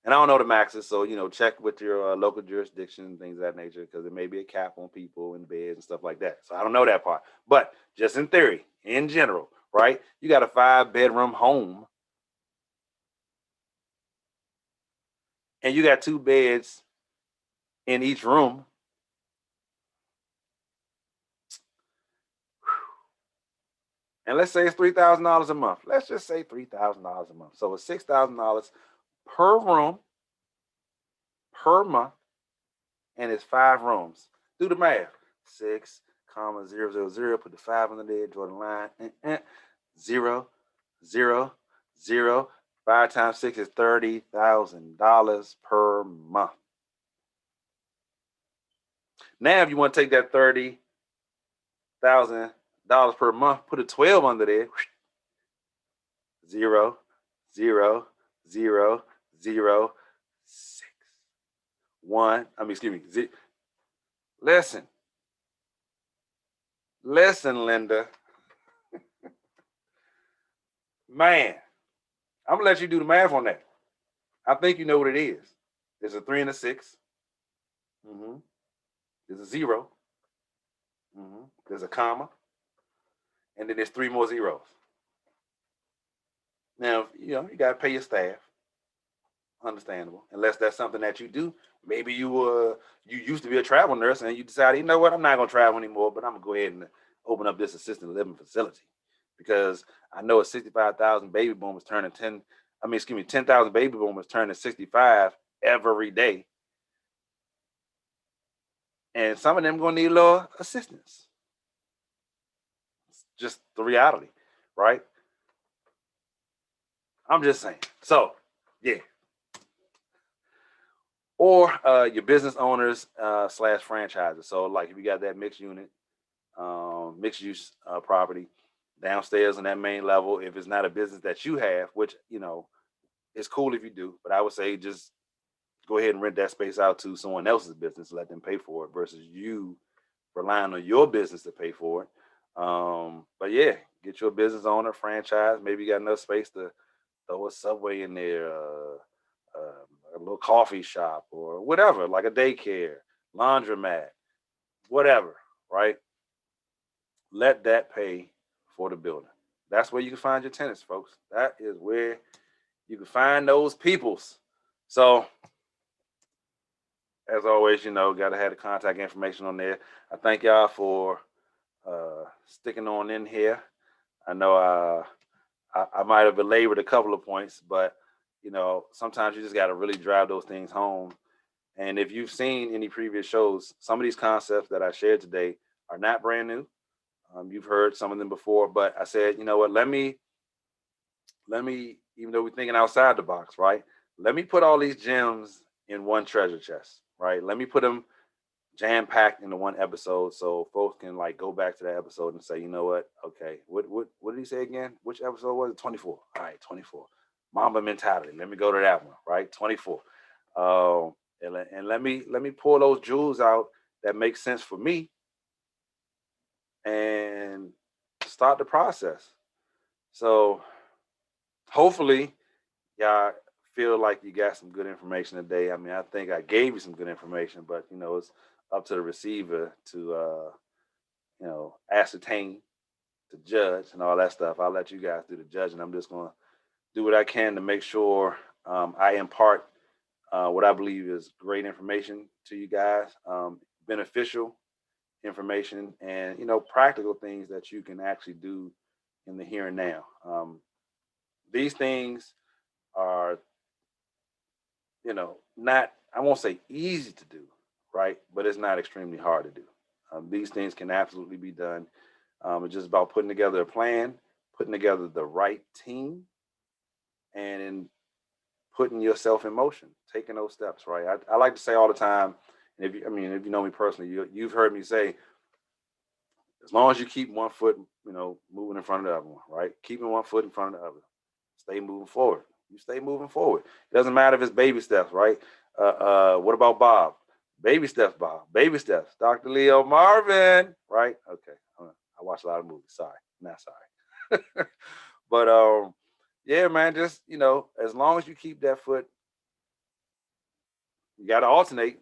and I don't know the maxes, so check with your local jurisdiction and things of that nature, because there may be a cap on people and beds and stuff like that. So I don't know that part, but just in theory, in general, right? You got a 5-bedroom home, and you got 2 beds in each room. And let's say it's $3,000 a month. Let's just say $3,000 a month. So it's $6,000 per room per month, and it's 5 rooms. Do the math. 6,000. Put the 5 under there. Draw the line. 0, 0, 0. 5 times 6 is $30,000 per month. Now, if you want to take that $30,000 per month, put a 12 under there. 0, 0, 0, 0, 6, 1. Excuse me. Listen, Linda. Man, I'm gonna let you do the math on that. I think you know what it is. There's a 3 and a 6. Mm-hmm. There's a 0. Mm-hmm. There's a comma, and then there's 3 more zeros. Now, you gotta pay your staff. Understandable, unless that's something that you do. Maybe you used to be a travel nurse and you decided, you know what, I'm not gonna travel anymore, but I'm gonna go ahead and open up this assisted living facility, because I know 65,000 baby boomers turning 10,000 baby boomers turning 65 every day, and some of them gonna need a little assistance. It's just the reality, right? I'm just saying. So, yeah. Or your business owners slash franchises. So, like if you got that mixed unit, mixed use property downstairs on that main level, if it's not a business that you have, which it's cool if you do, but I would say just go ahead and rent that space out to someone else's business, let them pay for it versus you relying on your business to pay for it. But yeah, get your business owner, franchise. Maybe you got enough space to throw a Subway in there, a little coffee shop or whatever, like a daycare, laundromat, whatever, right? Let that pay for the building. That's where you can find your tenants, folks. That is where you can find those peoples. So, as always, got to have the contact information on there. I thank y'all for sticking on in here. I know I might have belabored a couple of points, but sometimes you just got to really drive those things home. And if you've seen any previous shows, some of these concepts that I shared today are not brand new. You've heard some of them before, but I said, you know what? Let me, even though we're thinking outside the box, right? Let me put all these gems in one treasure chest, right? Let me put them jam packed into one episode so folks can like go back to that episode and say, you know what? Okay, what did he say again? Which episode was it? 24. All right, 24. Mamba mentality. Let me go to that one, right? 24. And let me pull those jewels out that make sense for me and start the process. So hopefully y'all feel like you got some good information today. I mean, I think I gave you some good information, but it's up to the receiver to ascertain, to judge, and all that stuff. I'll let you guys do the judging. I'm just gonna do what I can to make sure I impart what I believe is great information to you guys, beneficial information, and practical things that you can actually do in the here and now. These things are not, I won't say easy to do, right? But it's not extremely hard to do. These things can absolutely be done. It's just about putting together a plan, putting together the right team, and in putting yourself in motion, taking those steps, right? I like to say all the time, and if you know me personally, you've heard me say, as long as you keep one foot, moving in front of the other one, right? Keeping one foot in front of the other, stay moving forward. You stay moving forward. It doesn't matter if it's baby steps, right? What about Bob? Baby steps, Bob. Baby steps. Dr. Leo Marvin, right? Okay. I watch a lot of movies. Sorry, not sorry. But yeah, man. Just as long as you keep that foot, you got to alternate.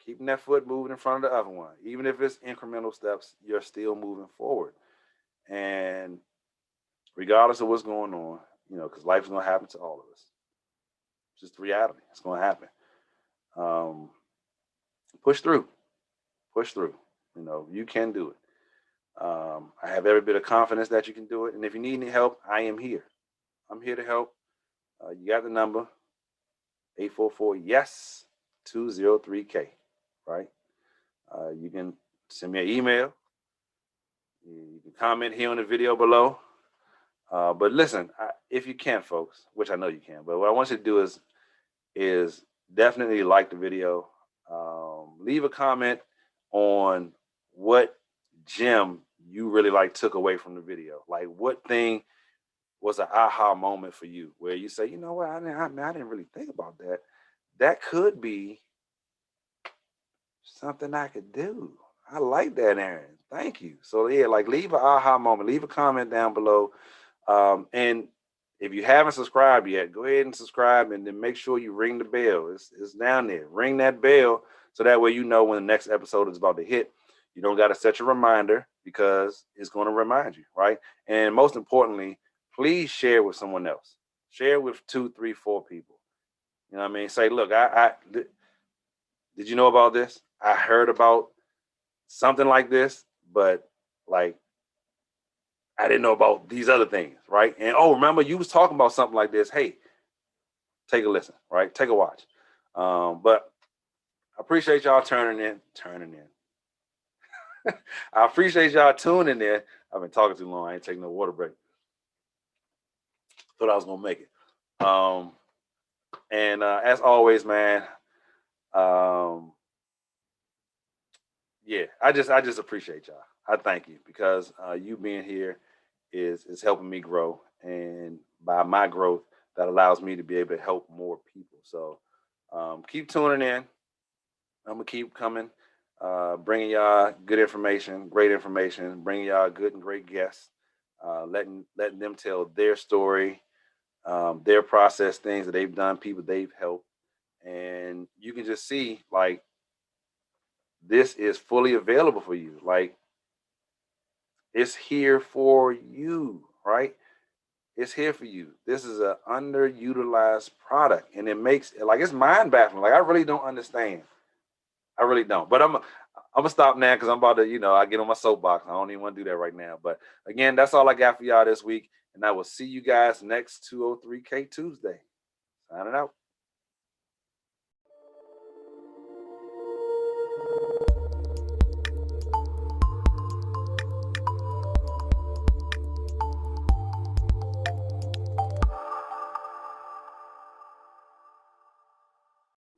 Keeping that foot moving in front of the other one, even if it's incremental steps, you're still moving forward. And regardless of what's going on, because life is going to happen to all of us. It's just the reality. It's going to happen. Push through. Push through. You can do it. I have every bit of confidence that you can do it. And if you need any help, I am here. I'm here to help. You got the number 844-YES-203K, right? You can send me an email. You can comment here on the video below. But listen, if you can, folks, which I know you can, but what I want you to do is definitely like the video. Leave a comment on what gem you really took away from the video. Like, what thing was an aha moment for you where you say, you know what, I didn't really think about that. That could be something I could do. I like that, Aaron. Thank you. So yeah, leave an aha moment. Leave a comment down below. And if you haven't subscribed yet, go ahead and subscribe, and then make sure you ring the bell. It's down there. Ring that bell so that way when the next episode is about to hit. You don't got to set your reminder because it's going to remind you, right? And most importantly, please share with someone else. Share with 2, 3, 4 people. You know what I mean? Say, look, did you know about this? I heard about something like this, but I didn't know about these other things, right? And remember you was talking about something like this. Hey, take a listen, right? Take a watch. But I appreciate y'all turning in. I appreciate y'all tuning in. I've been talking too long. I ain't taking no water break. Thought I was gonna make it. And as always, man. Yeah, I just appreciate y'all. I thank you because you being here is helping me grow, and by my growth, that allows me to be able to help more people. So keep tuning in. I'm gonna keep coming, bringing y'all good information, great information, bringing y'all good and great guests, letting them tell their story, their process, things that they've done, people they've helped, and you can just see like this is fully available for you. Like it's here for you, right? It's here for you. This is an underutilized product, and it makes like it's mind baffling. Like I really don't understand. I really don't. But I'm gonna stop now because I'm about to, I get on my soapbox. I don't even want to do that right now. But again, that's all I got for y'all this week, and I will see you guys next 203K Tuesday. Signing out.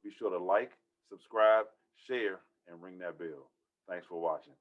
Be sure to like, subscribe, share, and ring that bell. Thanks for watching.